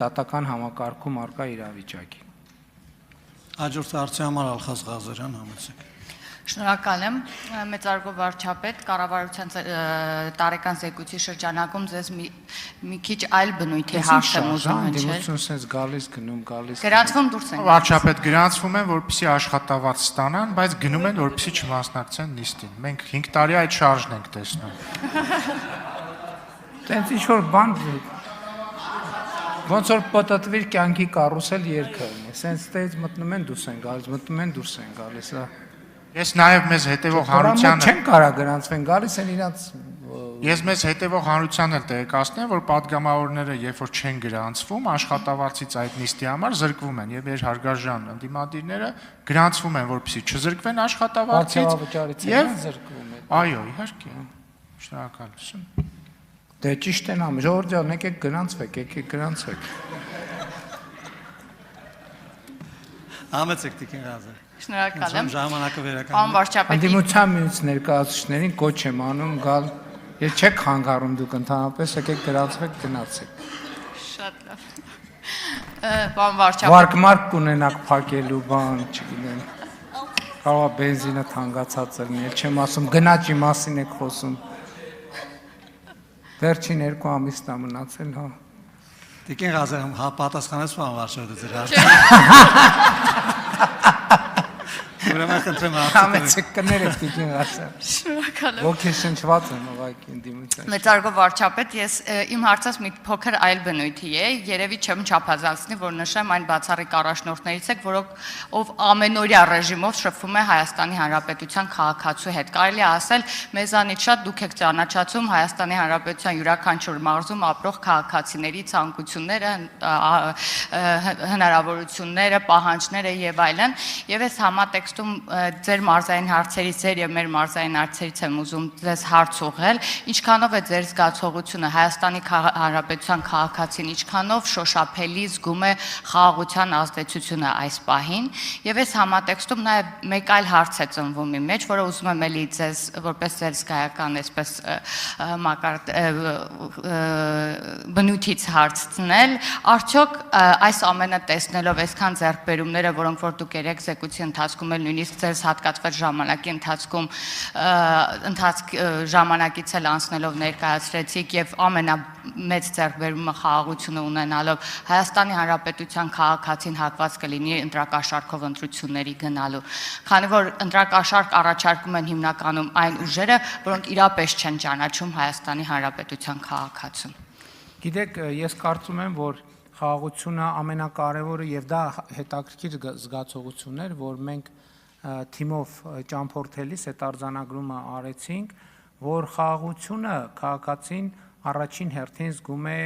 Դատական համակարգում արկա իրավիճակի։ Հաջորդ հարցի համար Ալխազ Ղազարյան, համեցեք։ Շնորհակալ եմ, մեծարգո վարչապետ, կառավարության տարեկան զեկույցի շրջանակում ձեզ մի քիչ այլ բնույթի հարց եմ ուզում հնչել։ Sense գալիս գնում գալիս։ Գրանցվում դուրս են։ Վարչապետ, գրանցվում են, որպեսզի աշխատավարձ ստանան, բայց գնում են, որպեսզի չմասնակցեն նիստին։ Մենք 5 տարի այդ շարժն ենք տեսնում։ Տենց ինչ որ բան ոնց որ պատտվիր կյանքի կարուսել երկը ունի։ Sense տեից մտնում են դուրս են գալիս, մտնում են դուրս են գալիս, հա։ Ես նաև մեզ հետևող հանրությանը չեն կարա գրանցվեն, գալիս են իրանց Ես մեզ հետևող հանրությանն էլ տեղեկացնեմ, որ падգամավորները երբ որ չեն գրանցվում, աշխատավարձից այդ նիստի համար զրկվում են եւ իր հարգարժան ընդդիմադիրները գրանցվում են, որպեսզի չզրկվեն աշխատավարձից եւ զրկվում են։ Այո, իհարկե։ Շնորհակալություն։ Դե ճիշտ են ամ, ժողովուրդ ջան, եկեք գրանցվեք, եկեք գրանցվեք։ Համեցեք Տիկին Ղազար։ Շնորհակալ եմ։ Ժամանակը վերականգնեք։ Պարոն վարչապետ, Ընդդիմության միության ներկայացուցիչներին կոչ եմ անում գալ, եթե չեք խանգարում դուք ընդհանրապես, եկեք գրանցվեք, գնացեք։ շատ լավ։ Պարոն վարչապետ, Վարկմարկ կունենաք փակելու բան, չգիտեմ։ Կարող է բենզինը թանկացած լինի, չեմ ասում, գնաճի մասին եք խոսում։ Վերջին 2 ամիսն է մնացել, հա։ Տիկին Ղազարյան, հա պատասխանեց պարոն վարչապետը ձեր հարցին։ Ուրեմն խնդրեմ Համեցեք կներեք Տիկին Ղազարյան։ շնորհակալ եմ։ Ոգեշնչված եմ ուղղակի ընդդիմության։ Մեծարգո վարչապետ, ես իմ հարցս մի փոքր այլ բնույթի է, երևի չեմ չափազանցնի, որ նշեմ այն բացառիկ առաջնորդներից եք, ով ամենօրյա ռեժիմով շփվում է Հայաստանի Հանրապետության քաղաքացու հետ։ Կարելի է ասել, մեզանից շատ դուք եք ճանաչացում Հայաստանի Հանրապետության յուրաքանչյուր մարզում ապրող քաղաքացիների ցանկությունները, հնարավորությունները, պահանջները եւ այլն, եւ ես համատեքստում ձեր մարզային հարցերից, ձեր եւ մեր մարզային հարցերից եմ ուզում ձեզ հարց ուղղել, ինչքանով է ձեր զգացողությունը Հայաստանի Հանրապետության քաղաքացին, ինչքանով շոշափելի զգում է խաղաղության ազդեցությունը այս պահին, եւ այս համատեքստում նաեւ մեկ այլ հարց է ծնվում իմ մեջ, որը ուզում եմ էլի ձեզ որպես ձեր զգայական այսպես բնույթից հարցնել, արդյոք այս ամենը տեսնելով այսքան ձեռքբերումները, որոնք որ դուք երեք զեկույցի ընթացքում էլ նույնիսկ ձեզ հատկացված ժամանակի ընթացքում ժամանակից էլ անցնելով ներկայացրեցիք եւ ամենամեծ ձեռքբերումը խաղաղությունը ունենալով Հայաստանի Հանրապետության քաղաքացին հակված կլինի ընտրակաշառքով ընտրությունների գնալու, քանի որ ընտրակաշառք առաջարկում են հիմնականում այն ուժերը, որոնք իրապես չեն ճանաչում Հայաստանի Հանրապետության քաղաքացուն։ Գիտեք, ես կարծում եմ, որ խաղաղությունը ամենակարևորը եւ դա հետաքրքիր զգացողություն էր, որ մենք թիմով ճամփորդելիս այդ արձանագրումը արեցինք, որ խաղաղությունը քաղաքացին առաջին հերթին զգում է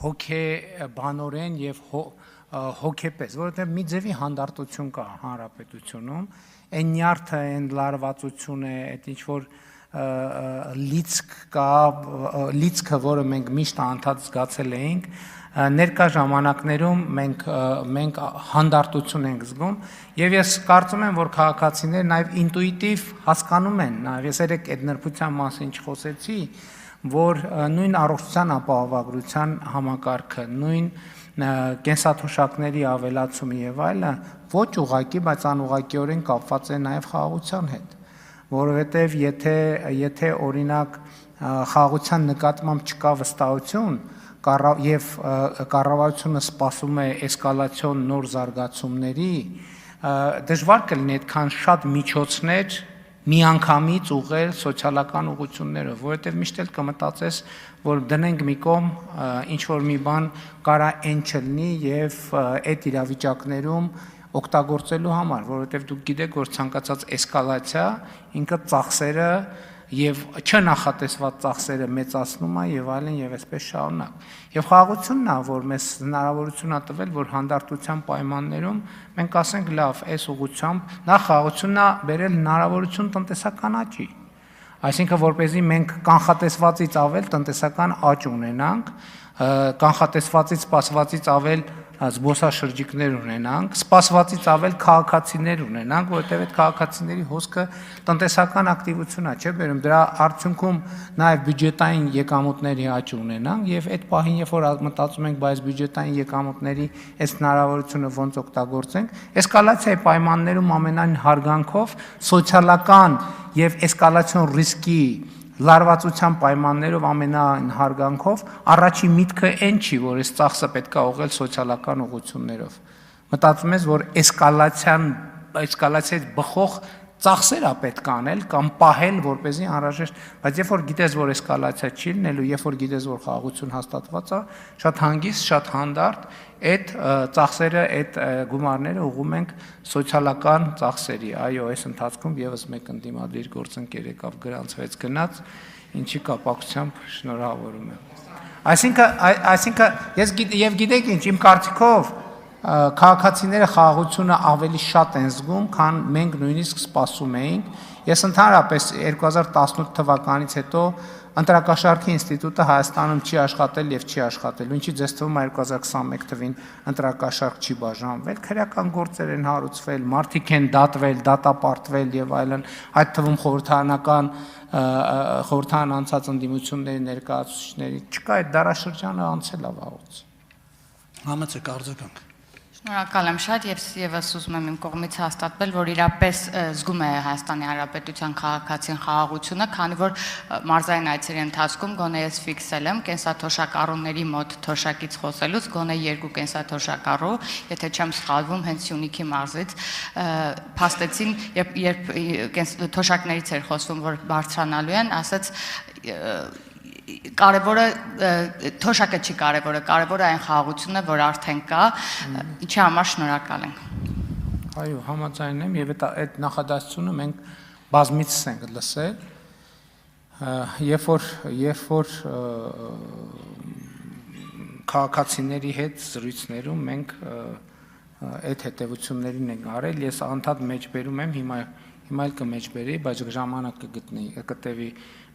հոգեբանորեն եւ հոգեպես, որովհետեւ մի ձևի հանդարտություն կա հանրապետությունում, այն նյարդը, այն լարվածությունը, այդ ինչ որ լիցք կա, լիցքը, որը մենք միշտ անդադ զգացել էինք, ներկա ժամանակներում մենք հանդարտություն ենք զգում եւ ես կարծում եմ, որ քաղաքացիները նաեւ ինտուիտիվ հասկանում են, նաեւ ես երեք այդ նրբության մասին չխոսեցի, որ նույն առողջության ապահովագրության համակարգը, նույն կենսաթոշակների ավելացումը եւ այլը ոչ ուղղակի, բայց անուղղակիորեն կապված է նաեւ խաղաղության հետ, որովհետեւ եթե օրինակ խաղաղության նկատմամբ չկա վստահություն եւ կառավարությունը սպասում է էսկալացիոն նոր զարգացումների, դժվար կլինի այդքան շատ միջոցներ միանգամից ուղղել սոցիալական ուղղությունները, որովհետեւ միշտ էլ կմտածես, որ դնենք մի կողմ ինչ որ մի բան կարա այն չլինի եւ այդ իրավիճակներում օգտագործելու համար, որովհետեւ դուք գիտեք, որ ցանկացած էսկալացիա ինքը ծախսերը եւ չնախատեսված ծախսերը մեծացնում է եւ այլն եւ այսպես շարունակ։ Եվ խաղաղությունն է, որ մեզ հնարավորություն է տվել, որ հանդարտության պայմաններում մենք ասենք լավ, այս ուղղությամբ նախ խաղաղությունն է բերել հնարավորություն տնտեսական աճի։ Այսինքն որպեսզի մենք կանխատեսվածից ավել տնտեսական աճ ունենանք, կանխատեսվածից սպասվածից ավել զբոսաշրջիկներ ունենանք, սպասվածից ավել քաղաքացիներ ունենանք, որովհետև այդ քաղաքացիների հոսքը տնտեսական ակտիվություն է, չէ՞, բերում դրա արդյունքում նաև բյուջետային եկամուտների աճ ունենանք եւ այդ պահին, երբ որ մտածում ենք, բայց բյուջետային եկամուտների այս հնարավորությունը ոնց օգտագործենք, էսկալացիայի պայմաններում ամենայն հարգանքով սոցիալական եւ էսկալացիոն ռիսկի լարվածության պայմաններով ամենայն հարգանքով առաջին միտքը այն չի, որ այս ծախսը պետք է ուղղել սոցիալական ուղղություններով։ Մտածում ես, որ էսկալացիայից բխող ծախսեր է պետք անել կամ պահել, որպեսզի անհրաժեշտ, բայց երբ որ գիտես, որ էսկալացիա չի լինելու, երբ որ գիտես, որ խաղաղություն հաստատված է, շատ հանգիստ, շատ հանդարտ այդ ծախսերը, այդ գումարները ուղղում ենք սոցիալական ծախսերի։ Այո, այս ընթացքում եւս մեկ ընդդիմադիր գործընկեր եկավ գրանցվեց գնաց, ինչի կապակցությամբ շնորհավորում եմ։ Այսինքն ես գիտեք ինչ, իմ կարծիքով քաղաքացիները խաղաղությունը ավելի շատ են զգում, քան մենք նույնիսկ սպասում էինք։ Ես ընդհանրապես 2018 թվականից հետո ընտրակաշառքի ինստիտուտը Հայաստանում չի աշխատել եւ չի աշխատելու։ Ինչի ձեզ թվում է 2021 թվին ընտրակաշառք չի բաժանվել, քրեական գործեր են հարուցվել, մարդիկ են դատվել, դատապարտվել եւ այլն, այդ թվում խորհրդան անցած ընդդիմությունների ներկայացուցիչների, չկա այդ դարաշրջանը անցել է վաղուց։ Համեցեք արձագանք։ Շնորհակալ եմ շատ եւ եւս ուզում եմ իմ կողմից հաստատվել, որ իրապես զգում է Հայաստանի Հանրապետության քաղաքացին խաղաղությունը, քանի որ մարզային այցերի ընթացքում գոնե ես ֆիքսել եմ կենսաթոշակառուների մոտ թոշակից խոսելուց գոնե 2 կենսաթոշակառու, եթե չեմ սխալվում, հենց Սյունիքի մարզից փաստեցին, երբ թոշակներից էր խոսվում, որ բարձրանալու են, ասաց կարևորը թոշակը չի կարևորը այն խաղաղությունը, որ արդեն կա, ինչի համար շնորհակալ ենք։ Այո, համաձայն եմ եւ այդ նախադասությունը մենք բազմիցս ենք լսել, երբ որ քաղաքացիների հետ զրույցներում մենք այդ հետևություններին ենք արել, ես անդադ մեջբերում եմ, հիմա էլ կմեջբերի, բայց ժամանակ կգտնի,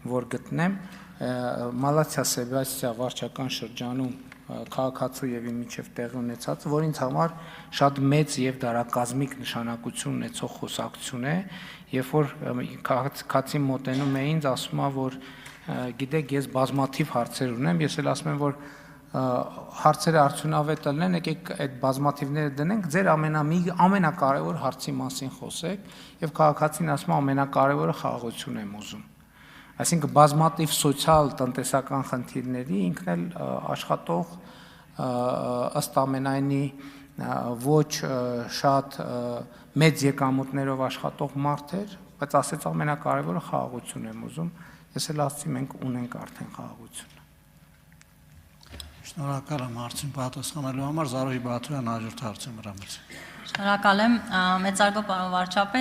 որ գտնեմ Մալացիա Սեբաստիա վարչական շրջանում քաղաքացու եւ իմ միջև տեղի ունեցած, որ ինձ համար շատ մեծ եւ դարակազմիկ նշանակություն ունեցող խոսակցություն է, երբ որ քաղաքացին մոտենում է ինձ, ասում է, որ գիտեք, ես բազմաթիվ հարցեր ունեմ, ես էլ ասում եմ, որ հարցերը արդյունավետ լինեն, եկեք այդ բազմաթիվները դնենք, ձեր ամենակարևոր հարցի մասին խոսեք, եւ քաղաքացին ասում է, ամենակարևորը խաղաղություն եմ ուզում։ Այսինքն բազմաթիվ սոցիալ տնտեսական խնդիրների ինքն էլ աշխատող ըստ ամենայնի ոչ շատ մեծ եկամուտներով աշխատող մարդ էր, բայց ասեց ամենակարևորը խաղաղություն եմ ուզում։ Ես էլ ասացի մենք ունենք արդեն խաղաղություն։ Շնորհակալ եմ հարցին պատասխանելու համար, Զարուհի Բաթոյան հաջորդ հարցը մրամից։ Շնորհակալ եմ, մեծարգո պարոն վարչապետ։